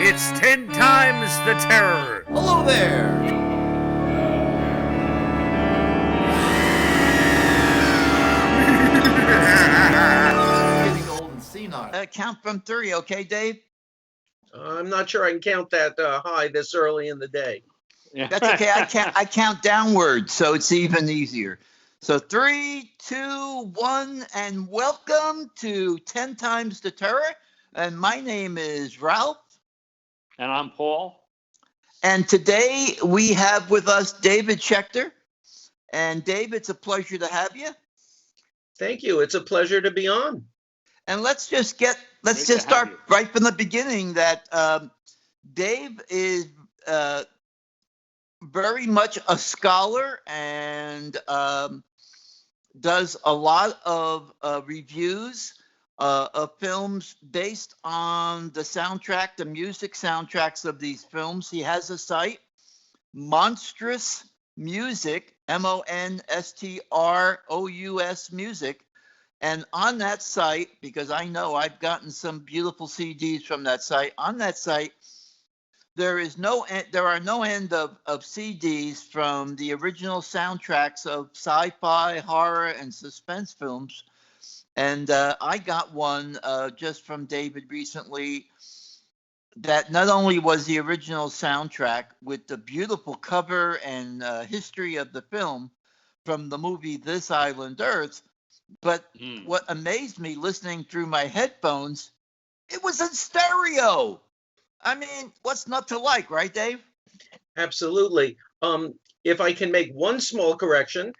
It's 10 times the terror. Hello there. Getting old and senile. Count from 3, okay, Dave? I'm not sure I can count that high this early in the day. That's okay. I count downward, so it's even easier. So 3, 2, 1, and welcome to 10 Times the Terror. And my name is Ralph. And I'm Paul. And today we have with us David Schecter. And Dave, it's a pleasure to have you. Thank you. It's a pleasure to be on. And let's just start right from the beginning that Dave is very much a scholar and does a lot of reviews of films based on the soundtrack, the music soundtracks of these films. He has a site, Monstrous Music, MONSTROUS Music. And on that site, because I know I've gotten some beautiful CDs from that site, on that site, there are no end of CDs from the original soundtracks of sci-fi, horror, and suspense films. And I got one just from David recently that not only was the original soundtrack with the beautiful cover and history of the film from the movie This Island Earth, but what amazed me listening through my headphones, it was in stereo. I mean, what's not to like, right, Dave? Absolutely. If I can make one small correction,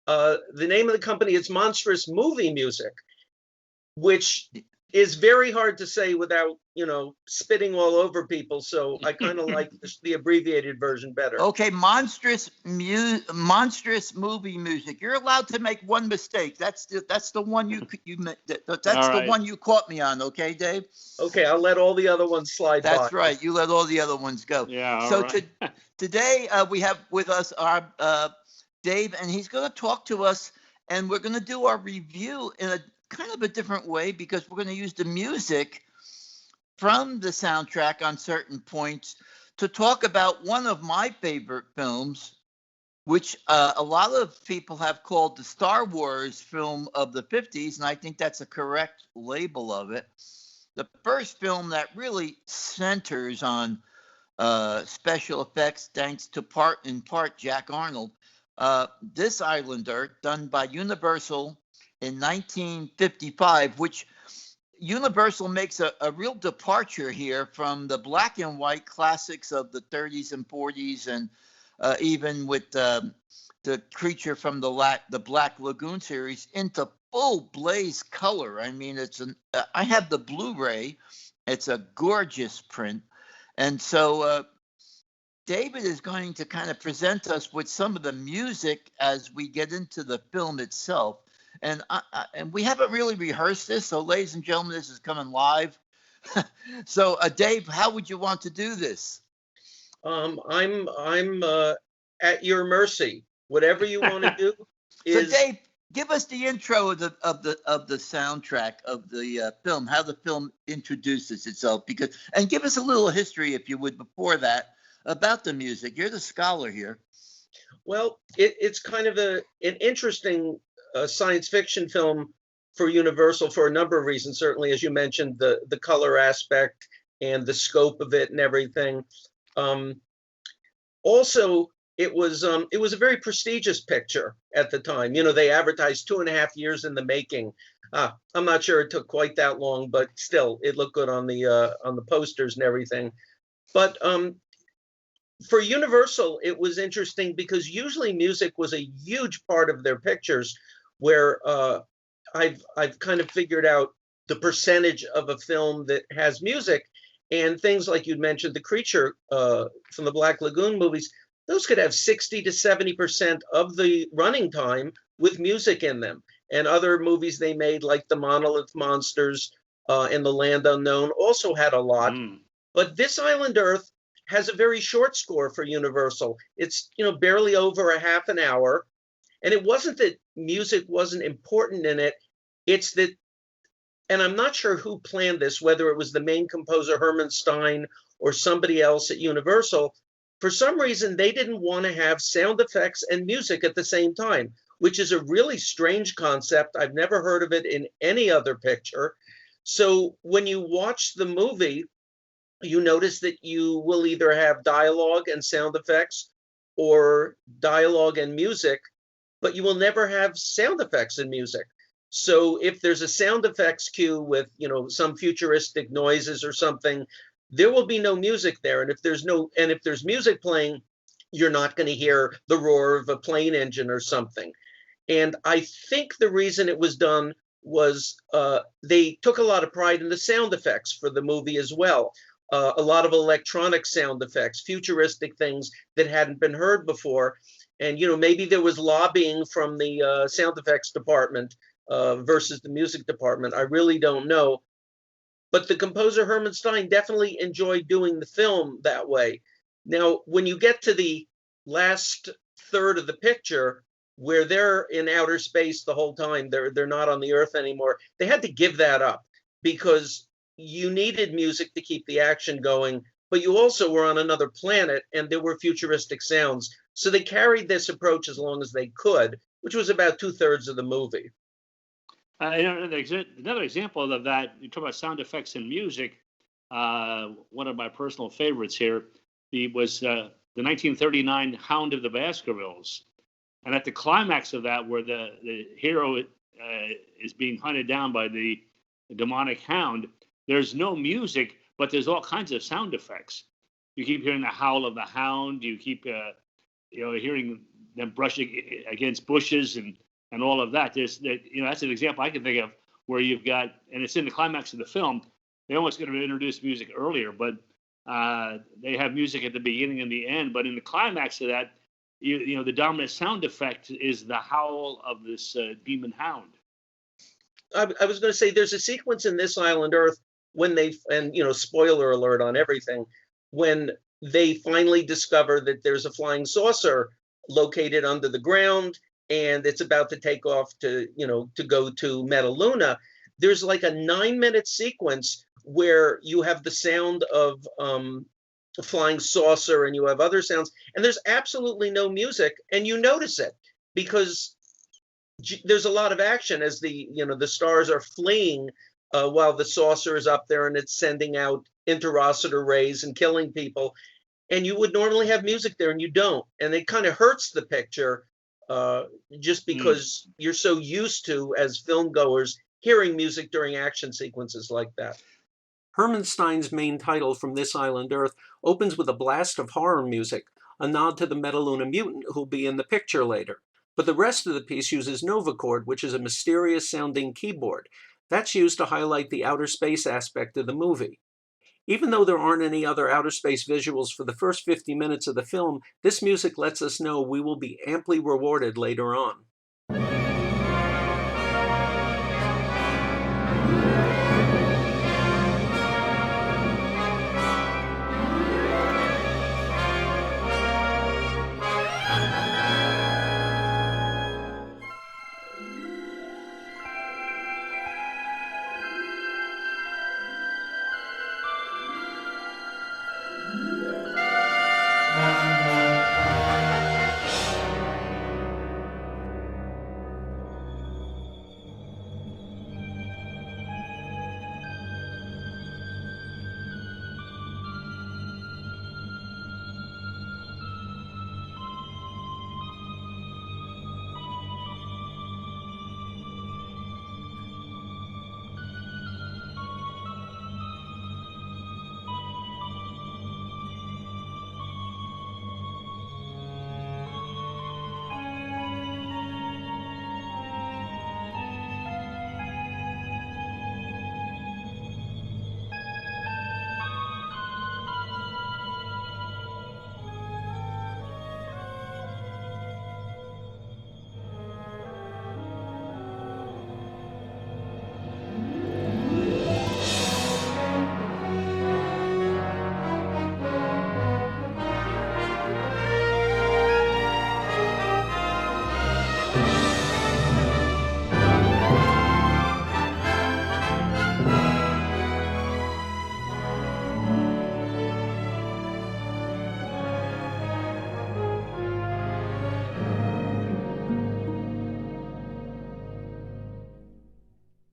the name of the company is Monstrous Movie Music, which is very hard to say without, spitting all over people. So I kind of like the abbreviated version better. Okay, Monstrous Movie Music. You're allowed to make one mistake. That's the one the one you caught me on. Okay, Dave. Okay, I'll let all the other ones slide by. That's right. You let all the other ones go. Yeah. So today we have with us our Dave, and he's going to talk to us, and we're going to do our review in a kind of a different way because we're going to use the music from the soundtrack on certain points to talk about one of my favorite films, which a lot of people have called the Star Wars film of the 50s, and I think that's a correct label of it. The first film that really centers on special effects, thanks to in part Jack Arnold. This Island Earth, done by Universal in 1955, which Universal makes a real departure here from the black and white classics of the 30s and 40s, and even with the creature from the Black Lagoon series into full blaze color. I mean, I have the Blu-ray. It's a gorgeous print. And so David is going to kind of present us with some of the music as we get into the film itself. And we haven't really rehearsed this, so ladies and gentlemen, this is coming live. So, Dave, how would you want to do this? I'm at your mercy. Whatever you want to do. So, Dave, give us the intro of the soundtrack of the film, how the film introduces itself, and give us a little history, if you would, before that, about the music. You're the scholar here. Well, it's kind of an interesting science fiction film for Universal for a number of reasons. Certainly, as you mentioned, the color aspect and the scope of it and everything. Also, it was a very prestigious picture at the time. They advertised 2.5 years in the making. I'm not sure it took quite that long, but still, it looked good on the posters and everything. But for Universal, it was interesting because usually music was a huge part of their pictures, where I've kind of figured out the percentage of a film that has music, and things like you'd mentioned, the creature from the Black Lagoon movies, those could have 60 to 70% of the running time with music in them. And other movies they made, like the Monolith Monsters and The Land Unknown, also had a lot. But This Island Earth has a very short score for Universal. It's barely over a half an hour. And it wasn't that music wasn't important in it. It's that, and I'm not sure who planned this, whether it was the main composer, Herman Stein, or somebody else at Universal, for some reason, they didn't want to have sound effects and music at the same time, which is a really strange concept. I've never heard of it in any other picture. So when you watch the movie, you notice that you will either have dialogue and sound effects or dialogue and music, but you will never have sound effects and music. So if there's a sound effects cue with, some futuristic noises or something, there will be no music there. And if there's music playing, you're not going to hear the roar of a plane engine or something. And I think the reason it was done was they took a lot of pride in the sound effects for the movie as well. A lot of electronic sound effects, futuristic things that hadn't been heard before. And, maybe there was lobbying from the sound effects department versus the music department. I really don't know. But the composer Herman Stein definitely enjoyed doing the film that way. Now, when you get to the last third of the picture, where they're in outer space the whole time, they're not on the Earth anymore, they had to give that up because you needed music to keep the action going, but you also were on another planet and there were futuristic sounds. So they carried this approach as long as they could, which was about 2/3 of the movie. Another example of that, you talk about sound effects and music. One of my personal favorites here was the 1939 Hound of the Baskervilles. And at the climax of that, where the hero is being hunted down by the demonic hound, there's no music, but there's all kinds of sound effects. You keep hearing the howl of the hound. You keep, hearing them brushing against bushes and all of that. That's an example I can think of where you've got, and it's in the climax of the film. They almost going to introduce music earlier, but they have music at the beginning and the end. But in the climax of that, the dominant sound effect is the howl of this demon hound. I was going to say there's a sequence in This Island Earth when spoiler alert on everything, when they finally discover that there's a flying saucer located under the ground and it's about to take off to go to Metaluna. There's like a 9-minute sequence where you have the sound of a flying saucer and you have other sounds, and there's absolutely no music, and you notice it because there's a lot of action as the stars are fleeing while the saucer is up there and it's sending out interocitor rays and killing people, and you would normally have music there and you don't, and it kind of hurts the picture just because you're so used to, as film goers, hearing music during action sequences like that. Herman Stein's main title, From This Island Earth, opens with a blast of horror music, a nod to the Metaluna mutant who'll be in the picture later. But the rest of the piece uses Novachord, which is a mysterious-sounding keyboard. That's used to highlight the outer space aspect of the movie. Even though there aren't any other outer space visuals for the first 50 minutes of the film, this music lets us know we will be amply rewarded later on.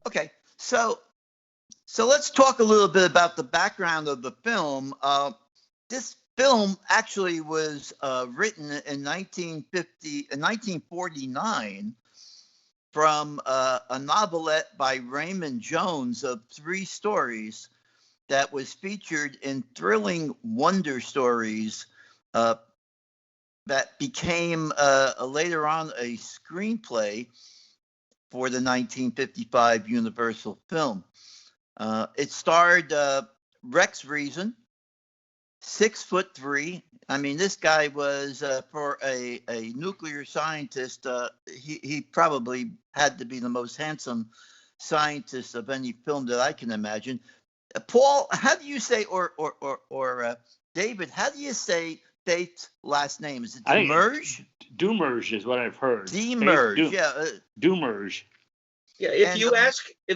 Okay, so let's talk a little bit about the background of the film. This film actually was written in 1949 from a novelette by Raymond Jones of 3 stories that was featured in Thrilling Wonder Stories that became later on a screenplay for the 1955 Universal film. It starred Rex Reason, 6'3". I mean, this guy was for a nuclear scientist. He probably had to be the most handsome scientist of any film that I can imagine. Paul, how do you say, or David, how do you say Faith's last name? Is it Demerge? Dumerge is what I've heard. Demerge, yeah. Dumerge. Yeah, if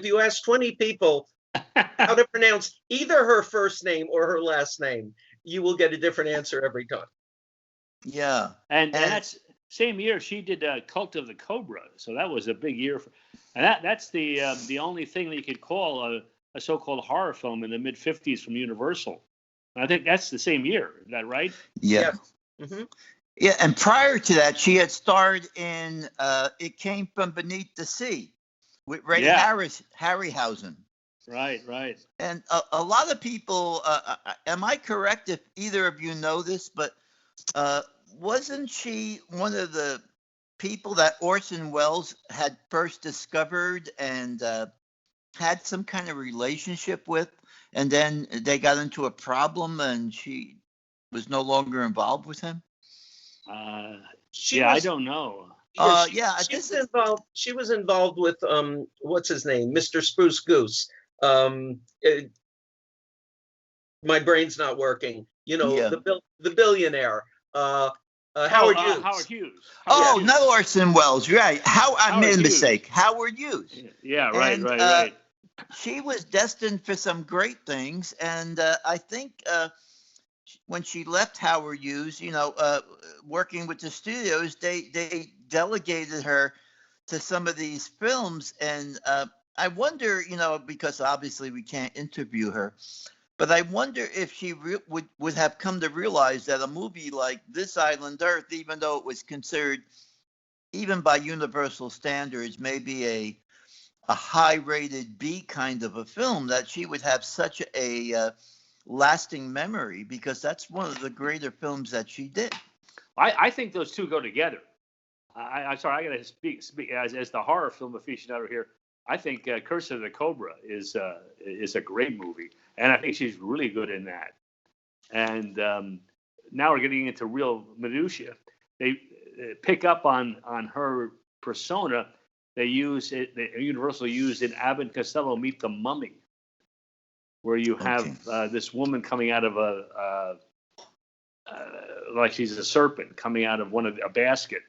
you ask 20 people how to pronounce either her first name or her last name, you will get a different answer every time. Yeah, and that's same year she did Cult of the Cobra, so that was a big year. And that's the only thing that you could call a so-called horror film in the mid-50s from Universal. And I think that's the same year. Is that right? Yeah. Yes. Mm-hmm. Yeah, and prior to that, she had starred in It Came From Beneath the Sea with Ray Harryhausen. Right. And a lot of people, am I correct if either of you know this, but wasn't she one of the people that Orson Welles had first discovered and had some kind of relationship with, and then they got into a problem and she was no longer involved with him? I don't know. She was involved with what's his name, Mr. Spruce Goose. My brain's not working. You know, the billionaire. Howard Hughes. Howard Hughes. Not Orson Welles, right? I made a mistake. Howard Hughes. Yeah, right. She was destined for some great things, and I think when she left Howard Hughes, working with the studios, they delegated her to some of these films, and I wonder, because obviously we can't interview her, but I wonder if she would have come to realize that a movie like This Island Earth, even though it was considered, even by Universal standards, maybe a high-rated B kind of a film, that she would have such a lasting memory, because that's one of the greater films that she did. I think those two go together. I'm sorry, I got to speak as the horror film aficionado here. I think Curse of the Cobra is a great movie, and I think she's really good in that. And now we're getting into real minutia. They pick up on her persona. They use it. Universal used in Abbott and Costello Meet the Mummy, where you have this woman coming out of like she's a serpent coming out of a basket,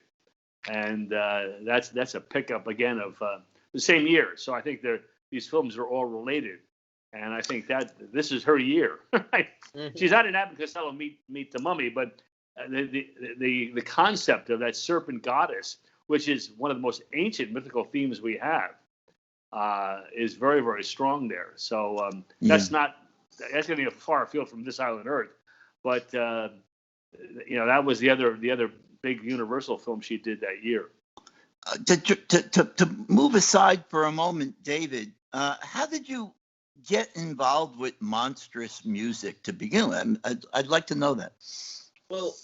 and that's a pickup again of the same year. So I think these films are all related, and I think that this is her year. Right? Mm-hmm. She's not in Abbott and Costello Meet the Mummy, but the concept of that serpent goddess, which is one of the most ancient mythical themes we have, is very, very strong there. So that's going to be a far afield from This Island Earth, but that was the other big Universal film she did that year. To move aside for a moment, David, how did you get involved with monstrous music to begin with? I'd like to know that. Well,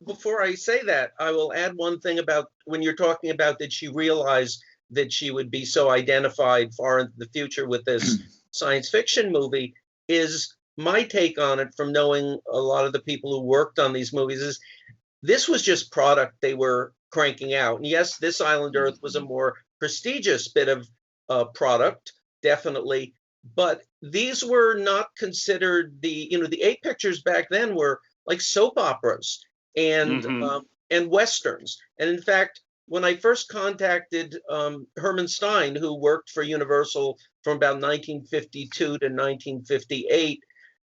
before I say that, I will add one thing about when you're talking about did she realize that she would be so identified far into the future with this science fiction movie, is my take on it from knowing a lot of the people who worked on these movies is this was just product they were cranking out. And yes, This Island Earth was a more prestigious bit of product, definitely, but these were not considered the 8 pictures back then were like soap operas and westerns. And in fact, when I first contacted Herman Stein, who worked for Universal from about 1952 to 1958,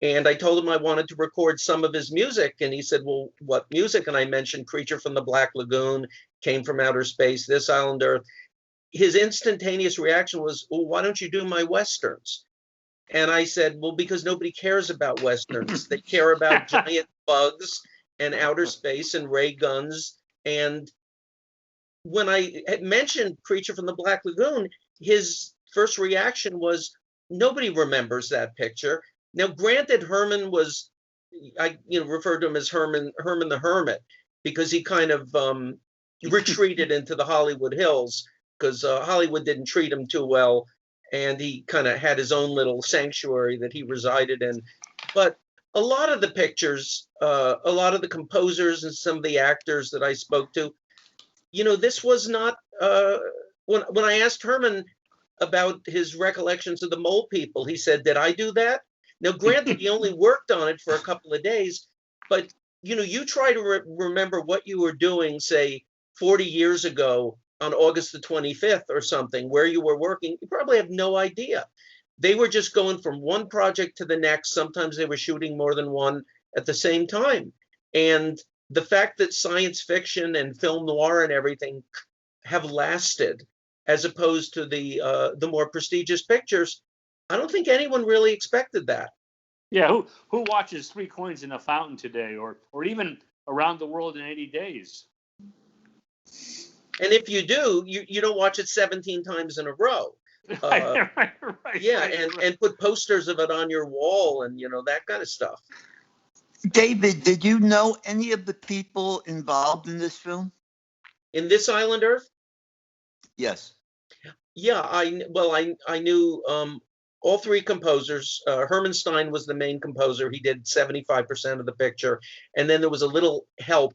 and I told him I wanted to record some of his music, and he said, well, what music? And I mentioned Creature from the Black Lagoon, Came from Outer Space, This Island Earth. his instantaneous reaction was, well, why don't you do my Westerns? And I said, well, because nobody cares about Westerns. They care about giant bugs and outer space and ray guns. And when I had mentioned Creature from the Black Lagoon, his first reaction was, nobody remembers that picture. Now, granted, Herman was, I referred to him as Herman the Hermit, because he kind of retreated into the Hollywood Hills, because Hollywood didn't treat him too well, and he kind of had his own little sanctuary that he resided in. But a lot of the pictures, a lot of the composers and some of the actors that I spoke to, this was not, when I asked Herman about his recollections of the Mole People, he said, did I do that? Now, granted, he only worked on it for a couple of days, but, you try to remember what you were doing, say, 40 years ago on August the 25th or something, where you were working, you probably have no idea. They were just going from one project to the next. Sometimes they were shooting more than one at the same time. And the fact that science fiction and film noir and everything have lasted, as opposed to the more prestigious pictures, I don't think anyone really expected that. Yeah, who watches Three Coins in a Fountain today, or even Around the World in 80 Days? And if you do, you don't watch it 17 times in a row. Right, yeah, right. and put posters of it on your wall and that kind of stuff. David, did you know any of the people involved in this film? In This Island Earth? Yes. Yeah, I knew all three composers. Herman Stein was the main composer. He did 75% of the picture. And then there was a little help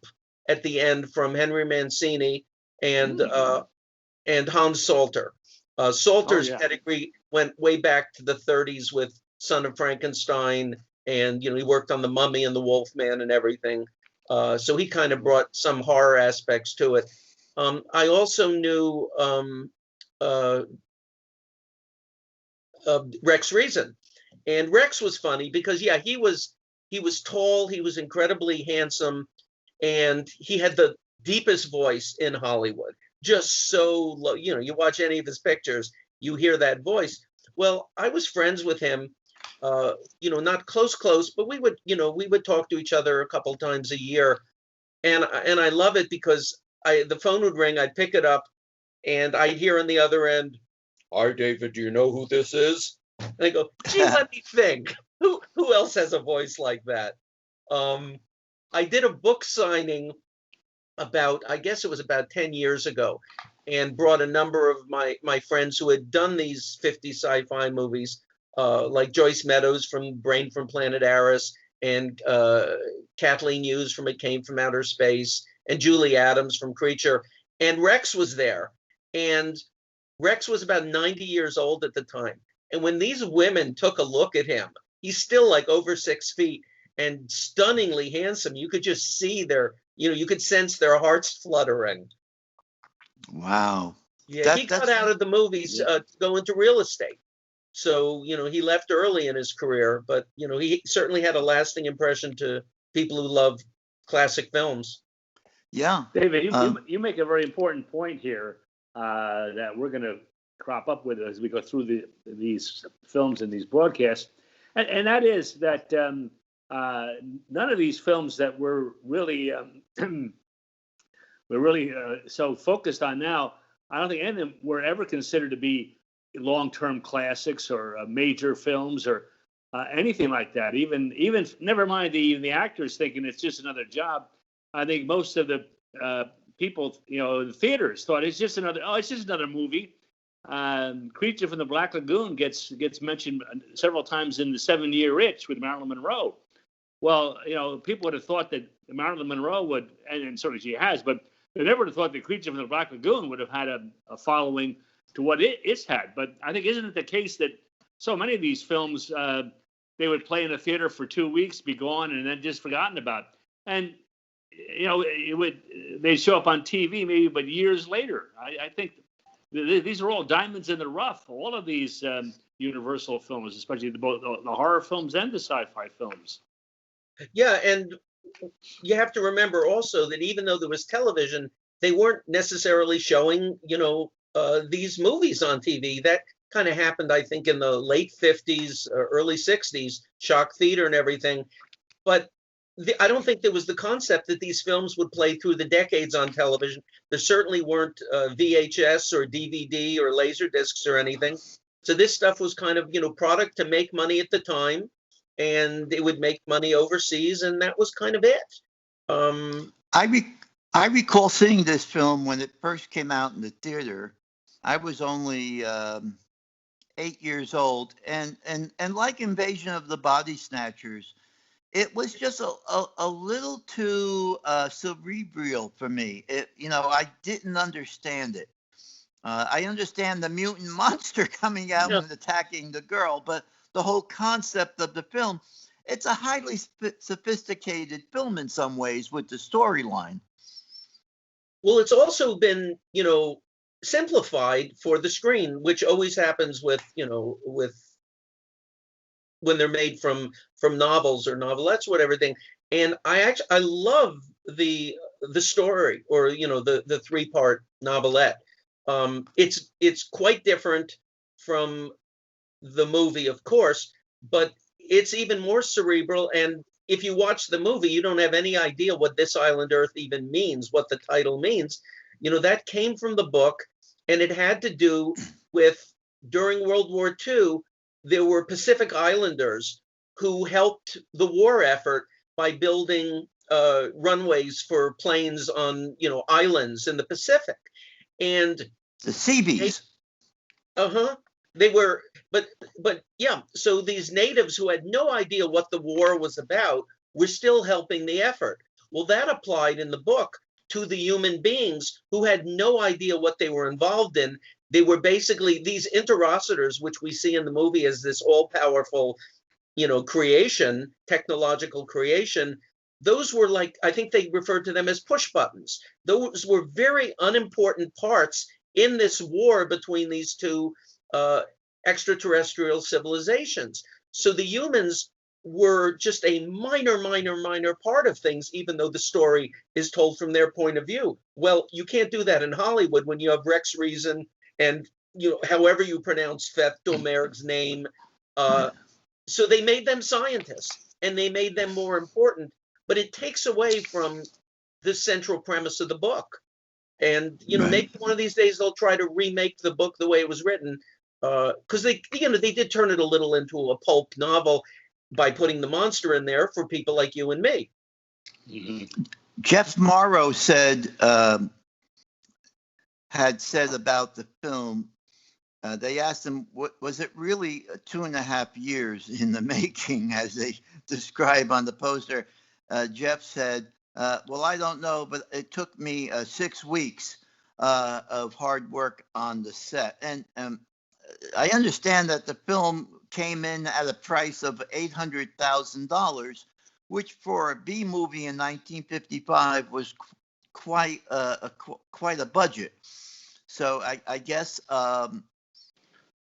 at the end from Henry Mancini and Hans Salter. Salter's pedigree went way back to the 30s with Son of Frankenstein. And, he worked on The Mummy and The Wolfman and everything. So he kind of brought some horror aspects to it. I also knew Rex Reason, and Rex was funny because he was tall, he was incredibly handsome, and he had the deepest voice in Hollywood. Just so low, you watch any of his pictures, you hear that voice. Well, I was friends with him, not close, but we would talk to each other a couple times a year, and I love it because the phone would ring, I'd pick it up, and I'd hear on the other end, "Hi, David, do you know who this is?" And I go, "Gee, let me think. Who else has a voice like that?" I did a book signing I guess it was about 10 years ago, and brought a number of my friends who had done these 50 sci-fi movies, like Joyce Meadows from Brain from Planet Arris, and Kathleen Hughes from It Came from Outer Space, and Julie Adams from Creature. And Rex was there. And Rex was about 90 years old at the time. And when these women took a look at him, he's still like over 6 feet and stunningly handsome. You could just see you could sense their hearts fluttering. Wow. Yeah, he got out of the movies to go into real estate. So, he left early in his career, but, he certainly had a lasting impression to people who love classic films. Yeah. David, you make a very important point here that we're going to crop up with as we go through these films and these broadcasts. And that is that none of these films that we're really so focused on now, I don't think any of them were ever considered to be long-term classics or major films or anything like that. Even never mind the actors thinking it's just another job. I think most of the people, the theaters thought it's just another movie. Creature from the Black Lagoon gets mentioned several times in The 7-Year Itch with Marilyn Monroe. Well, people would have thought that Marilyn Monroe would, and certainly she has, but they never would have thought that Creature from the Black Lagoon would have had a following to what it's had. But I think, isn't it the case that so many of these films, they would play in a theater for 2 weeks, be gone, and then just forgotten about. And, they'd show up on TV maybe, but years later. I think these are all diamonds in the rough, all of these Universal films, especially both the horror films and the sci-fi films. Yeah, and you have to remember also that even though there was television, they weren't necessarily showing, these movies on TV. That kind of happened, I think, in the late 50s, early 60s, shock theater and everything. But I don't think there was the concept that these films would play through the decades on television. There certainly weren't VHS or DVD or laser discs or anything. So this stuff was kind of, product to make money at the time, and it would make money overseas, and that was kind of it. I recall seeing this film when it first came out in the theater. I was only 8 years old, and like Invasion of the Body Snatchers, it was just a little too cerebral for me. I didn't understand it. I understand the mutant monster coming out and attacking the girl, but the whole concept of the film, it's a highly sophisticated film in some ways with the storyline. Well, it's also been, simplified for the screen, which always happens with when they're made from novels or novelettes, whatever thing. And I love the story, or the 3-part novelette. It's quite different from the movie, of course, but it's even more cerebral. And if you watch the movie, you don't have any idea what This Island Earth even means, what the title means. That came from the book, and it had to do with, during World War II, there were Pacific Islanders who helped the war effort by building runways for planes on, islands in the Pacific. And the Seabees. They were, but yeah, so these natives who had no idea what the war was about were still helping the effort. Well, that applied in the book to the human beings who had no idea what they were involved in. They were basically these interocitors, which we see in the movie as this all-powerful, creation, technological creation. Those were like, I think they referred to them as push buttons. Those were very unimportant parts in this war between these two extraterrestrial civilizations. So the humans were just a minor part of things, even though the story is told from their point of view. Well, you can't do that in Hollywood when you have Rex Reason and, however you pronounce Feth Domergue's name. So they made them scientists, and they made them more important, but it takes away from the central premise of the book. And, maybe one of these days they'll try to remake the book the way it was written, because they did turn it a little into a pulp novel by putting the monster in there for people like you and me. Mm-hmm. Jeff Morrow had said about the film, they asked him, was it really 2.5 years in the making, as they describe on the poster? Jeff said, well, I don't know, but it took me 6 weeks of hard work on the set. And I understand that the film came in at a price of $800,000, which for a B movie in 1955 was quite a budget. So I guess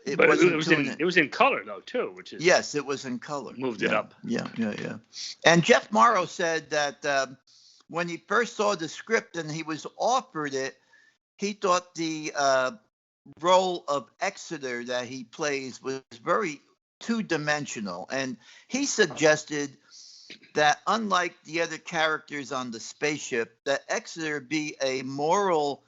it was in color though too, which is, yes, it was in color. Moved it up. Yeah. And Jeff Morrow said that when he first saw the script and he was offered it, he thought the role of Exeter that he plays was very two-dimensional, and he suggested that unlike the other characters on the spaceship, that Exeter be a moral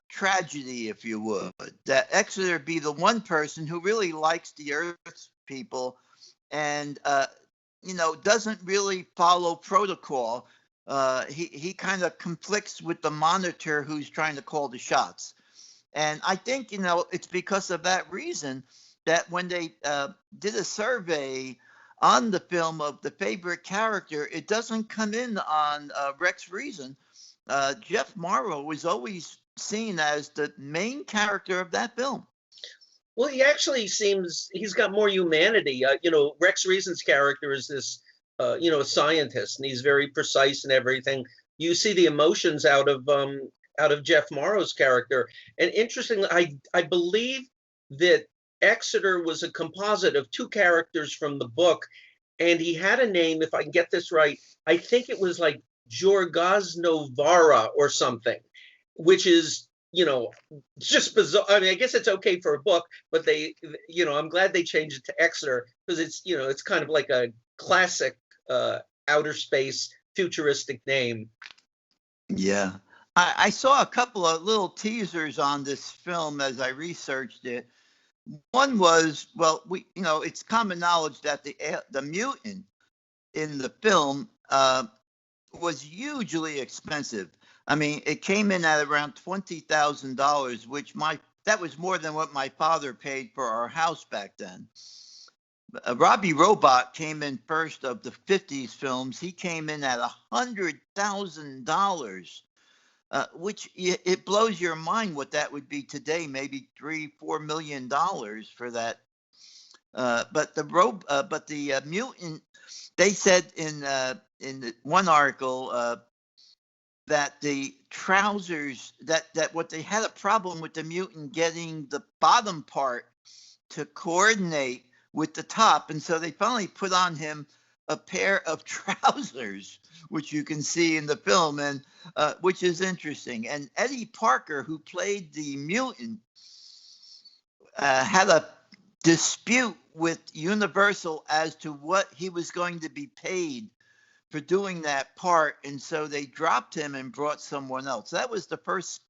tragedy, if you would, that Exeter be the one person who really likes the Earth people and doesn't really follow protocol. He kind of conflicts with the monitor who's trying to call the shots. And I think, it's because of that reason that when they did a survey on the film of the favorite character, it doesn't come in on Rex Reason. Jeff Morrow was always seen as the main character of that film. Well, he actually seems, he's got more humanity. Rex Reason's character is this, a scientist, and he's very precise and everything. You see the emotions out of Jeff Morrow's character. And interestingly, I believe that Exeter was a composite of two characters from the book, and he had a name, if I can get this right, I think it was like Jorgaz Novara or something, which is you know, it's just bizarre. I mean, I guess it's okay for a book, but they, you know, I'm glad they changed it to Exeter because it's, you know, it's kind of like a classic outer space futuristic name. Yeah. I saw a couple of little teasers on this film as I researched it. One was, well, it's common knowledge that the mutant in the film was hugely expensive. I mean, it came in at around $20,000, which that was more than what my father paid for our house back then. Robbie Robot came in first of the 50s films. He came in at $100,000, which it blows your mind what that would be today, maybe $3-4 million for that. But the mutant, they said in one article that the trousers that what they had a problem with the mutant getting the bottom part to coordinate with the top, and so they finally put on him a pair of trousers, which you can see in the film, and which is interesting. And Eddie Parker, who played the mutant, had a dispute with Universal as to what he was going to be paid for doing that part, and so they dropped him and brought someone else. That was the first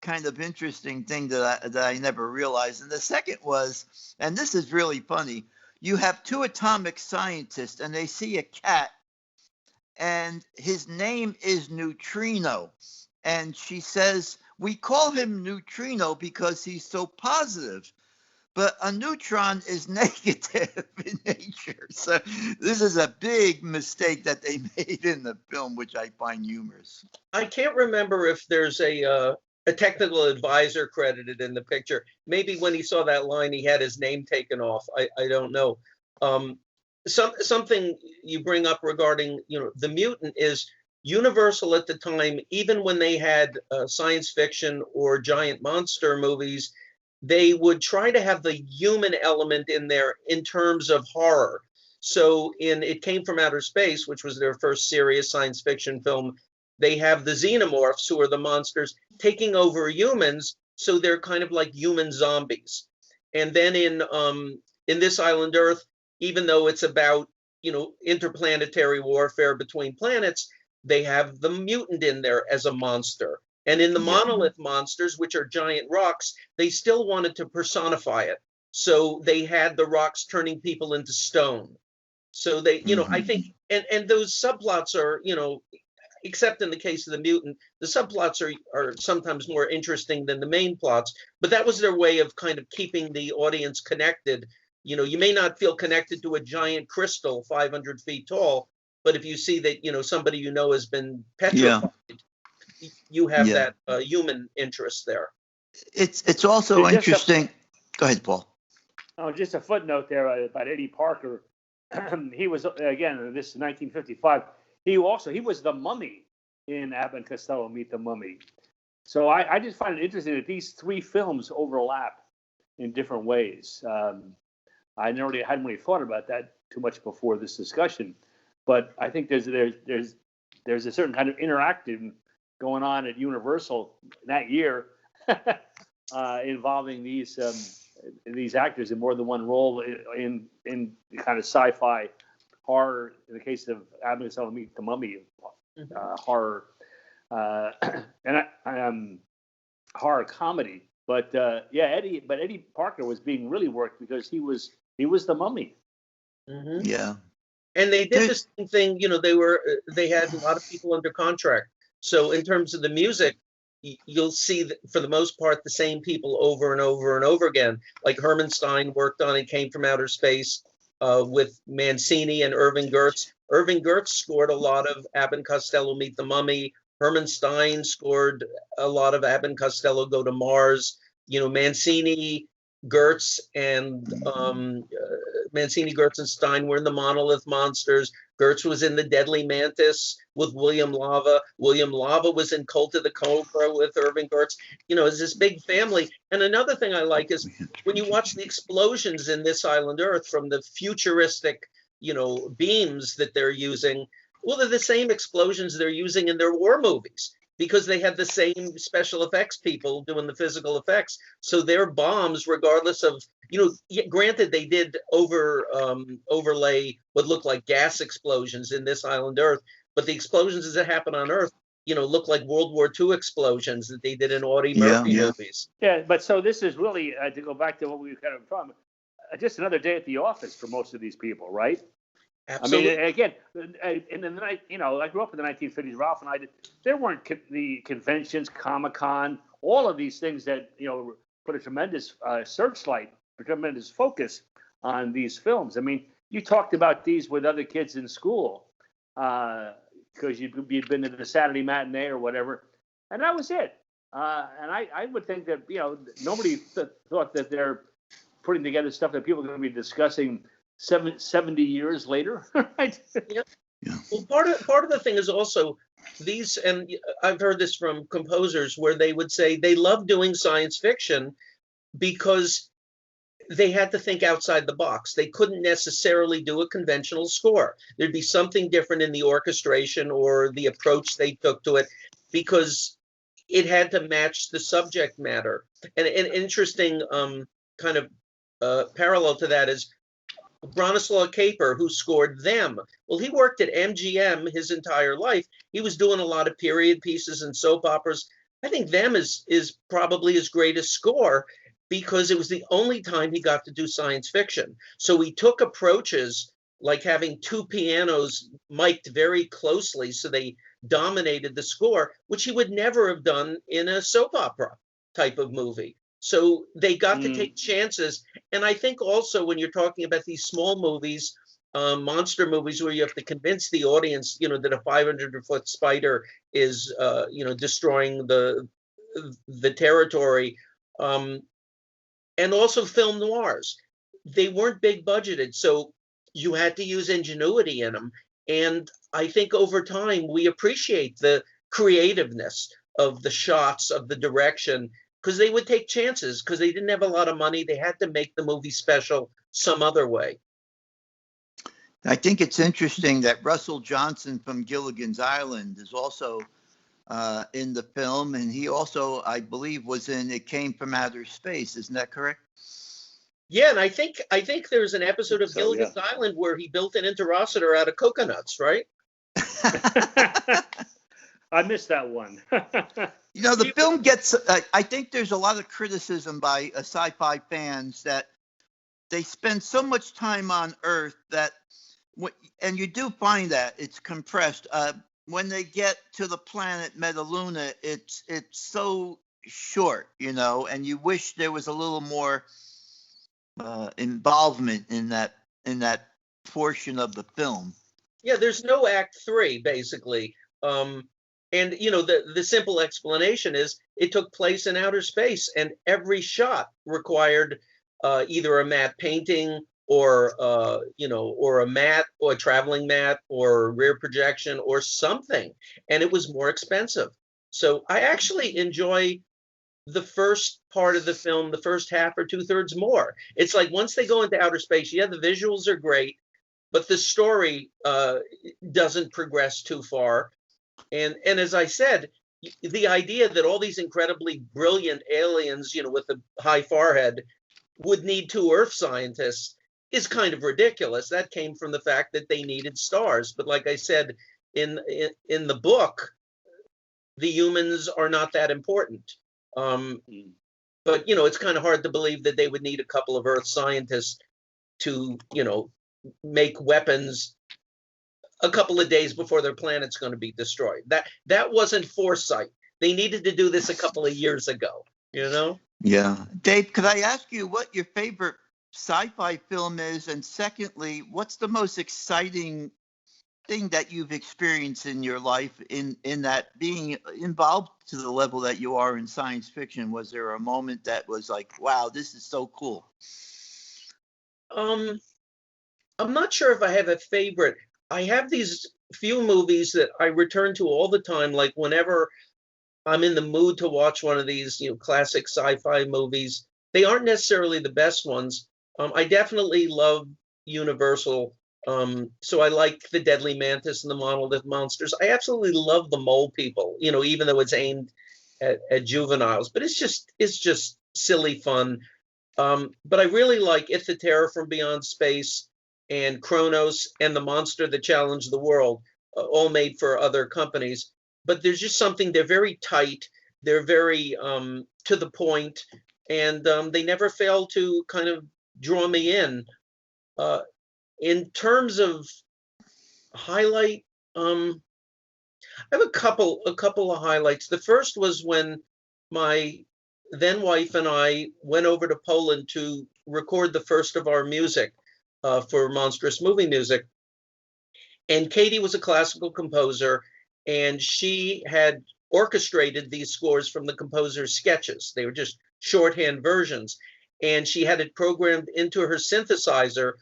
kind of interesting thing that I never realized. And the second was, and this is really funny, you have two atomic scientists and they see a cat and his name is Neutrino. And she says, we call him Neutrino because he's so positive. But a neutron is negative in nature. So this is a big mistake that they made in the film, which I find humorous. I can't remember if there's a technical advisor credited in the picture. Maybe when he saw that line, he had his name taken off. I don't know. Something you bring up regarding, you know, the mutant is Universal at the time, even when they had science fiction or giant monster movies, they would try to have the human element in there in terms of horror. So in It Came from Outer Space, which was their first serious science fiction film, they have the xenomorphs, who are the monsters, taking over humans. So they're kind of like human zombies. And then in This Island Earth, even though it's about, you know, interplanetary warfare between planets, they have the mutant in there as a monster. And in the monolith monsters, which are giant rocks, they still wanted to personify it. So they had the rocks turning people into stone. So they, you know, I think, and those subplots are, you know, except in the case of the mutant, the subplots are sometimes more interesting than the main plots. But that was their way of kind of keeping the audience connected. You know, you may not feel connected to a giant crystal 500 feet tall, but if you see that, you know, somebody you know has been petrified, you have that human interest there. It's also interesting. Go ahead, Paul. Oh, just a footnote there about Eddie Parker. He was, again, this is 1955. He was the mummy in Abbott and Costello Meet the Mummy. So I just find it interesting that these three films overlap in different ways. I hadn't really thought about that too much before this discussion, but I think there's a certain kind of interactive going on at Universal that year involving these actors in more than one role in kind of sci-fi horror. In the case of Abbott and Costello Meet the Mummy, horror and horror comedy. But Eddie Parker was being really worked because he was the mummy. Mm-hmm. Yeah. And they did the same thing. You know, they had a lot of people under contract. So in terms of the music, you'll see that for the most part the same people over and over and over again. Like Herman Stein worked on It Came from Outer Space with Mancini and Irving Gertz. Irving Gertz scored a lot of Abbott and Costello Meet the Mummy. Herman Stein scored a lot of Abbott and Costello Go to Mars. You know, Mancini, Gertz, and Stein were in the Monolith Monsters. Gertz was in The Deadly Mantis with William Lava. William Lava was in Cult of the Cobra with Irving Gertz. You know, it's this big family. And another thing I like is when you watch the explosions in This Island Earth from the futuristic, you know, beams that they're using, well, they're the same explosions they're using in their war movies. because they had the same special effects people doing the physical effects. So their bombs, regardless of, granted they did overlay what looked like gas explosions in this island Earth, but the explosions that happen on Earth, look like World War II explosions that they did in Audie Murphy movies. Yeah, but so this is really, to go back to what we kind of from, just another day at the office for most of these people, right? Absolutely. I mean, again, in the night, I grew up in the 1950s. Ralph and I did. There weren't the conventions, Comic-Con, all of these things that put a tremendous searchlight, a tremendous focus on these films. I mean, you talked about these with other kids in school because you'd been to the Saturday matinee or whatever, and that was it. And I would think that nobody thought that they're putting together stuff that people are going to be discussing 70 years later, right? Yeah. Well, part of the thing is also these, and I've heard this from composers where they would say they love doing science fiction because they had to think outside the box. They couldn't necessarily do a conventional score. There'd be something different in the orchestration or the approach they took to it because it had to match the subject matter. And an interesting kind of parallel to that is Bronislaw Kaper, who scored Them. Well, he worked at MGM his entire life. He was doing a lot of period pieces and soap operas. I think Them is probably his greatest score because it was the only time he got to do science fiction. So he took approaches like having two pianos mic'd very closely so they dominated the score, which he would never have done in a soap opera type of movie. So they got to take chances. And I think also when you're talking about these small movies, monster movies where you have to convince the audience, that a 500-foot spider is, destroying the territory, and also film noirs, they weren't big budgeted. So you had to use ingenuity in them. And I think over time, we appreciate the creativeness of the shots, of the direction, because they would take chances because they didn't have a lot of money. They had to make the movie special some other way. I think it's interesting that Russell Johnson from Gilligan's Island is also in the film, and he also, I believe, was in It Came from Outer Space. Isn't that correct? Yeah, and I think there's an episode of Gilligan's Island where he built an interocitor out of coconuts, right? I missed that one. The film gets, I think there's a lot of criticism by sci-fi fans that they spend so much time on Earth that, and you do find that it's compressed. When they get to the planet Metaluna, it's so short, and you wish there was a little more involvement in that portion of the film. Yeah, there's no Act 3, basically. And the simple explanation is it took place in outer space, and every shot required either a matte painting or or a mat or a traveling mat or rear projection or something, and it was more expensive. So I actually enjoy the first part of the film, the first half or 2/3 more. It's like once they go into outer space, the visuals are great, but the story doesn't progress too far. And as I said, the idea that all these incredibly brilliant aliens, with a high forehead, would need two Earth scientists is kind of ridiculous. That came from the fact that they needed stars. But like I said, in the book, the humans are not that important. But it's kind of hard to believe that they would need a couple of Earth scientists to, make weapons a couple of days before their planet's going to be destroyed. That wasn't foresight. They needed to do this a couple of years ago, Yeah. Dave, could I ask you what your favorite sci-fi film is? And secondly, what's the most exciting thing that you've experienced in your life in that being involved to the level that you are in science fiction? Was there a moment that was like, wow, this is so cool? I'm not sure if I have a favorite. I have these few movies that I return to all the time, like whenever I'm in the mood to watch one of these, classic sci-fi movies. They aren't necessarily the best ones. I definitely love Universal So I like the Deadly Mantis and the Monolith Monsters. I absolutely love the Mole People, even though it's aimed at juveniles, but it's just silly fun. But I really like If the Terror from Beyond Space and Kronos and The Monster That Challenged the World, all made for other companies. But there's just something, they're very tight, they're very to the point, and they never fail to kind of draw me in. In terms of highlight, I have a couple of highlights. The first was when my then wife and I went over to Poland to record the first of our music for Monstrous Movie Music. And Katie was a classical composer, and she had orchestrated these scores from the composer's sketches. They were just shorthand versions. And she had it programmed into her synthesizer,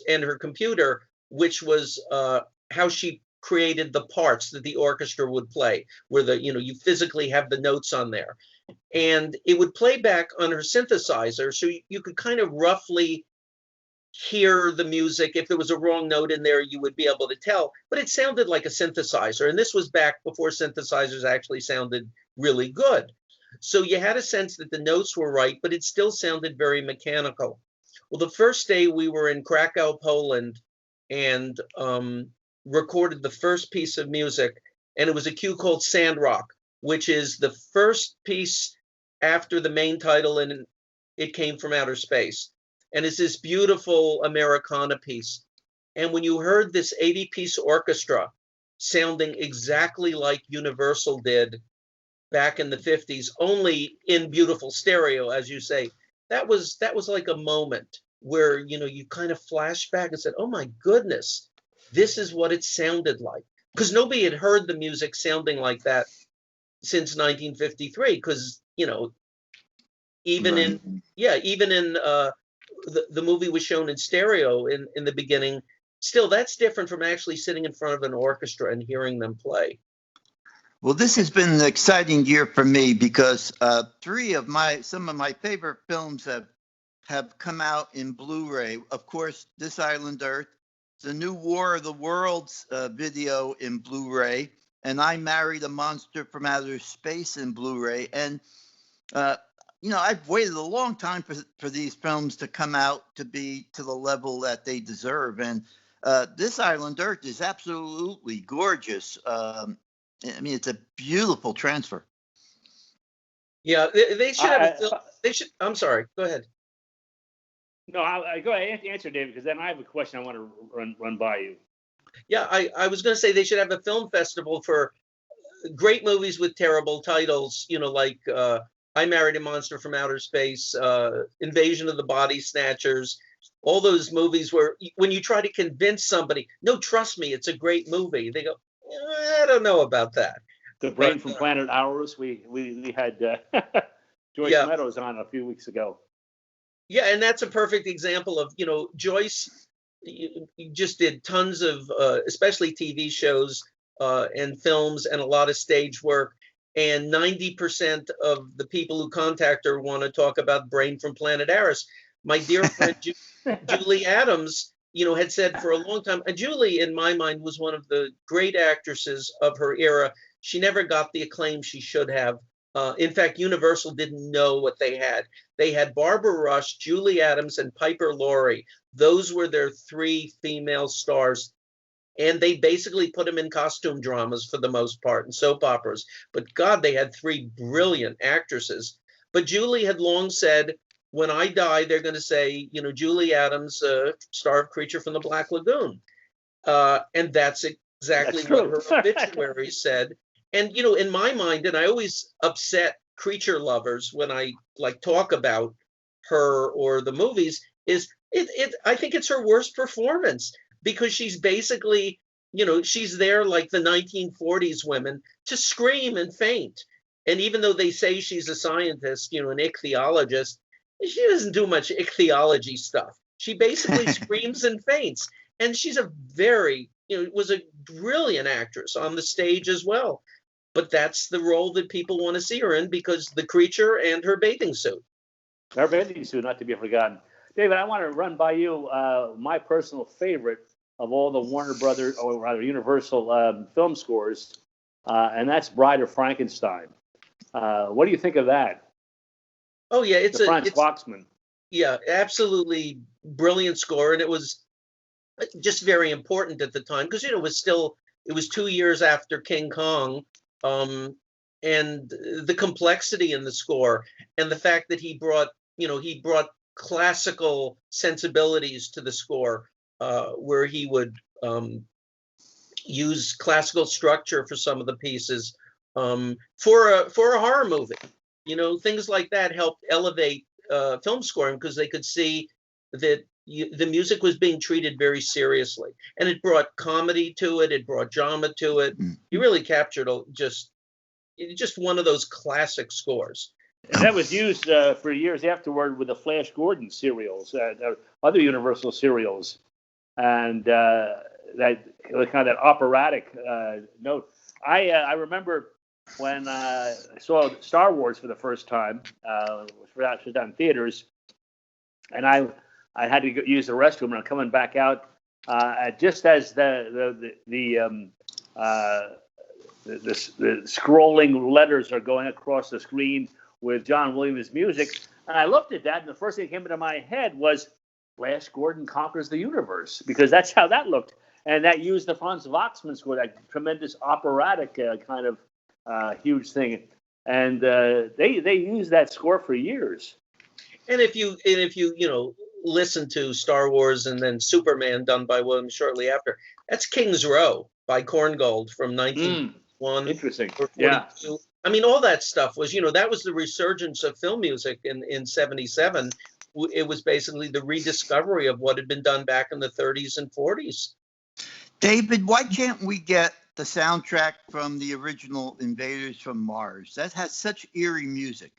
and her computer, which was how she created the parts that the orchestra would play, where you physically have the notes on there. And it would play back on her synthesizer, so you could kind of roughly hear the music. If there was a wrong note in there, you would be able to tell, but it sounded like a synthesizer. And this was back before synthesizers actually sounded really good. So you had a sense that the notes were right, but it still sounded very mechanical. Well, the first day we were in Krakow, Poland, and recorded the first piece of music, and it was a cue called Sandrock, which is the first piece after the main title, and It Came from Outer Space. And it's this beautiful Americana piece. And when you heard this 80-piece orchestra sounding exactly like Universal did back in the 50s, only in beautiful stereo, as you say, that was like a moment where, you kind of flashed back and said, oh my goodness, this is what it sounded like. Because nobody had heard the music sounding like that since 1953, because, even Right. in the movie was shown in stereo in the beginning. Still, that's different from actually sitting in front of an orchestra and hearing them play. Well, this has been an exciting year for me because some of my favorite films have come out in Blu-ray. Of course, This Island Earth, the new War of the Worlds video in Blu-ray, and I Married a Monster from Outer Space in Blu-ray. And I've waited a long time for these films to come out to be to the level that they deserve. And This Island Earth is absolutely gorgeous. It's a beautiful transfer. Yeah, they should have a film. They should. I'm sorry. Go ahead. No, I go ahead and answer, David, because then I have a question I want to run by you. Yeah, I was going to say they should have a film festival for great movies with terrible titles, like I Married a Monster from Outer Space, Invasion of the Body Snatchers, all those movies where when you try to convince somebody, no, trust me, it's a great movie, they go, I don't know about that. The Brain from Planet Ours, we had Joyce Meadows on a few weeks ago. Yeah, and that's a perfect example of, Joyce just did tons of, especially TV shows and films and a lot of stage work. And 90% of the people who contact her want to talk about Brain from Planet Arus. My dear friend Julie Adams, had said for a long time, and Julie, in my mind, was one of the great actresses of her era. She never got the acclaim she should have. In fact, Universal didn't know what they had. They had Barbara Rush, Julie Adams, and Piper Laurie. Those were their three female stars. And they basically put them in costume dramas for the most part, and soap operas. But God, they had three brilliant actresses. But Julie had long said, when I die, they're going to say, Julie Adams, star of Creature from the Black Lagoon. And that's exactly what her obituary said. And, in my mind, and I always upset creature lovers when I talk about her or the movies, is I think it's her worst performance. Because she's basically, she's there like the 1940s women to scream and faint. And even though they say she's a scientist, an ichthyologist, she doesn't do much ichthyology stuff. She basically screams and faints. And she's a very, was a brilliant actress on the stage as well. But that's the role that people want to see her in because the creature and her bathing suit. Her bathing suit, not to be forgotten. David, I want to run by you my personal favorite of all the Warner Brothers, or rather Universal film scores, and that's Bride of Frankenstein. What do you think of that? Oh yeah, it's Franz Waxman. Yeah, absolutely brilliant score, and it was just very important at the time because it was 2 years after King Kong, and the complexity in the score and the fact that he brought classical sensibilities to the score, where he would use classical structure for some of the pieces, for a horror movie. Things like that helped elevate film scoring because they could see that the music was being treated very seriously, and it brought comedy to it. It brought drama to it. He really captured just one of those classic scores. And that was used for years afterward with the Flash Gordon serials, other Universal serials, and that kind of that operatic note. I remember when I saw Star Wars for the first time, which was out in theaters, and I had to use the restroom, and I'm coming back out just as the scrolling letters are going across the screen with John Williams' music, and I looked at that, and the first thing that came into my head was Flash Gordon Conquers the Universe, because that's how that looked, and that used the Franz Waxman score, that tremendous operatic kind of huge thing, and they used that score for years. And if you listen to Star Wars and then Superman done by Williams shortly after, that's King's Row by Korngold from 1901. Interesting. Or 42. Yeah. I mean, all that stuff was, that was the resurgence of film music in 77. It was basically the rediscovery of what had been done back in the 30s and 40s. David, why can't we get the soundtrack from the original Invaders from Mars? That has such eerie music.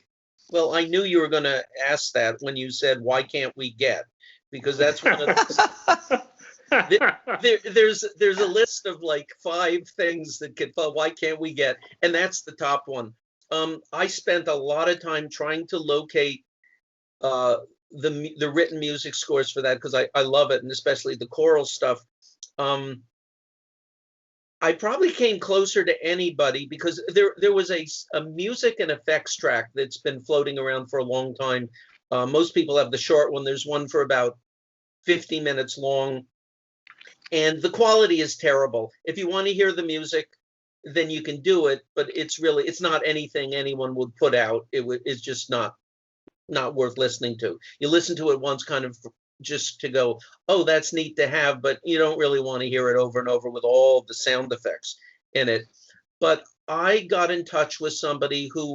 Well, I knew you were going to ask that when you said, why can't we get? Because that's one of the... there's a list of like 5 things that why can't we get? And that's the top one. I spent a lot of time trying to locate the written music scores for that because I love it, and especially the choral stuff. I probably came closer to anybody because there was a music and effects track that's been floating around for a long time. Most people have the short one. There's one for about 50 minutes long, and the quality is terrible. If you want to hear the music, then you can do it, but it's not anything anyone would put out. It's just not worth listening to. You listen to it once kind of just to go, oh, that's neat to have, but you don't really want to hear it over and over with all the sound effects in it. But I got in touch with somebody who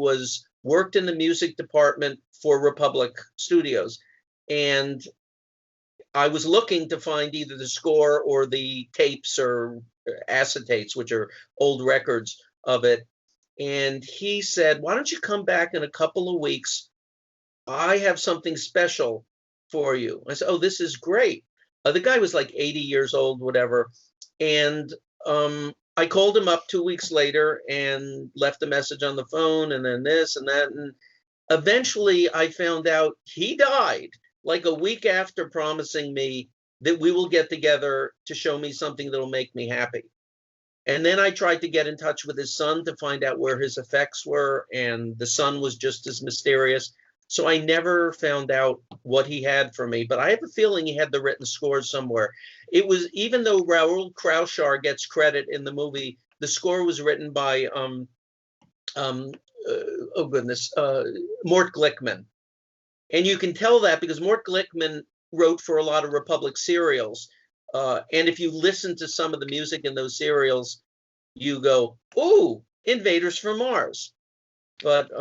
worked in the music department for Republic Studios, and I was looking to find either the score or the tapes or acetates, which are old records of it. And he said, why don't you come back in a couple of weeks? I have something special for you. I said, oh, this is great. The guy was like 80 years old, whatever. And I called him up 2 weeks later and left a message on the phone, and then this and that. And eventually I found out he died like a week after promising me that we will get together to show me something that'll make me happy. And then I tried to get in touch with his son to find out where his effects were, and the son was just as mysterious. So I never found out what he had for me, but I have a feeling he had the written scores somewhere. It was, even though Raoul Kraussar gets credit in the movie, the score was written by Mort Glickman. And you can tell that because Mort Glickman wrote for a lot of Republic serials. And if you listen to some of the music in those serials, you go, ooh, Invaders from Mars. But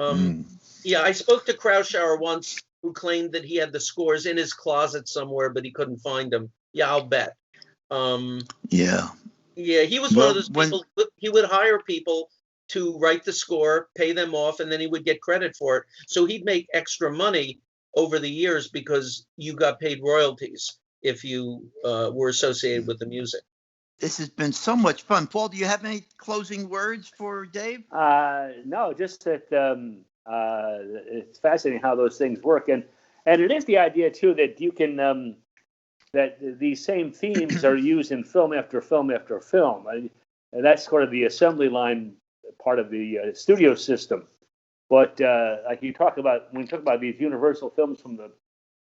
yeah, I spoke to Kraussar once, who claimed that he had the scores in his closet somewhere, but he couldn't find them. Yeah, I'll bet. Yeah, he was one of those people. He would hire people to write the score, pay them off, and then he would get credit for it. So he'd make extra money over the years because you got paid royalties if you were associated with the music. This has been so much fun. Paul, do you have any closing words for Dave? No, just that it's fascinating how those things work. And And it is the idea too that you can that these same themes are used in film after film after film, and that's sort of the assembly line part of the studio system. But like you talk about when you talk about these Universal films from the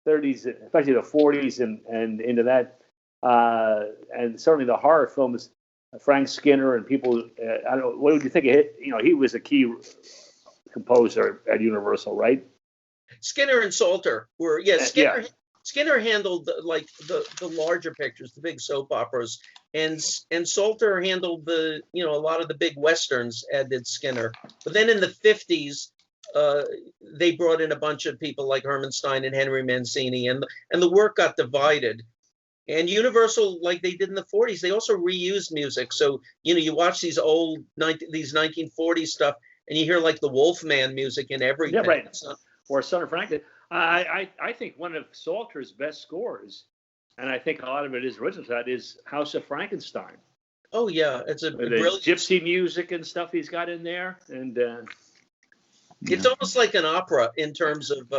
30s, especially the 40s and into that, and certainly the horror films, Frank Skinner and people. I don't know. What would you think? He was a key composer at Universal, right? Skinner and Salter were Yeah. Skinner handled the larger pictures, the big soap operas, and Salter handled a lot of the big westerns. Ed did Skinner, but then in the 50s, they brought in a bunch of people like Herman Stein and Henry Mancini, and the work got divided. And Universal, like they did in the 40s, they also reused music. So you watch these old these 1940s stuff, and you hear like the Wolfman music in everything. Yeah, right. Or Son of Franklin. I think one of Salter's best scores, and I think a lot of it is original to that, is House of Frankenstein. Oh yeah, it's a brilliant gypsy music and stuff he's got in there, and it's almost like an opera in terms of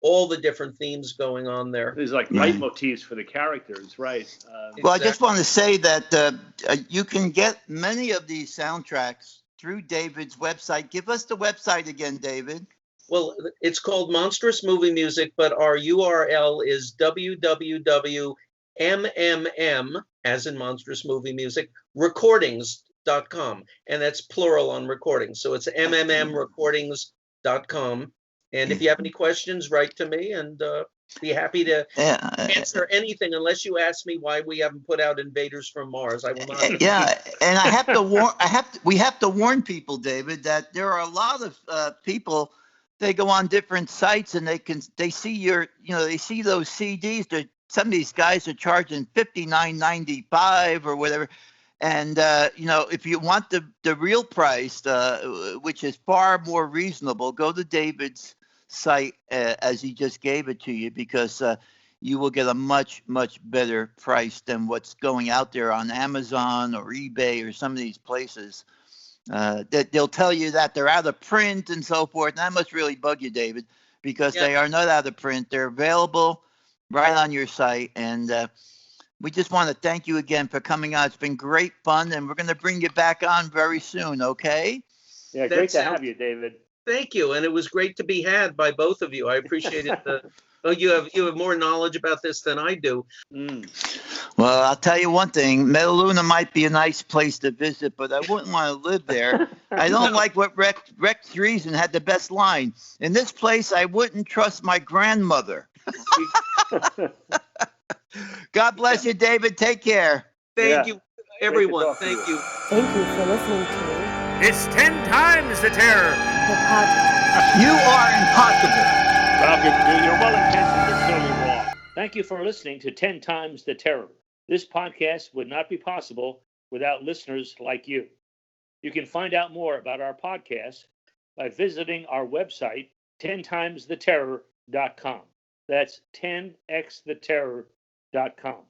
all the different themes going on there. There's like leitmotifs for the characters, right? Well, I just want to say that you can get many of these soundtracks through David's website. Give us the website again, David. Well, it's called Monstrous Movie Music, but our URL is www.mmm, as in Monstrous Movie Music, recordings.com. And that's plural on recordings. So it's mmmrecordings.com. And if you have any questions, write to me and be happy to answer anything, unless you ask me why we haven't put out Invaders from Mars. I will not. Yeah, and I have to warn. We have to warn people, David, that there are a lot of people. They go on different sites and they see they see those CDs. Some of these guys are charging $59.95 or whatever. And if you want the real price, which is far more reasonable, go to David's site as he just gave it to you, because you will get a much better price than what's going out there on Amazon or eBay or some of these places. That they'll tell you that they're out of print and so forth. And that must really bug you, David, because they are not out of print. They're available right on your site. And we just want to thank you again for coming on. It's been great fun, and we're going to bring you back on very soon, okay? Yeah, great to have you, David. Thank you, and it was great to be had by both of you. I appreciate it. You have more knowledge about this than I do. Well, I'll tell you one thing. Metaluna might be a nice place to visit, but I wouldn't want to live there. I don't like what Rex Reason had the best line. In this place, I wouldn't trust my grandmother. God bless you, David. Take care. Thank you, everyone. Thank you. Thank you for listening to It's 10 times the terror. the podcast. You are impossible. You're well intentioned, but totally wrong. Thank you for listening to 10 Times the Terror. This podcast would not be possible without listeners like you. You can find out more about our podcast by visiting our website, 10timestheterror.com. That's 10xtheterror.com.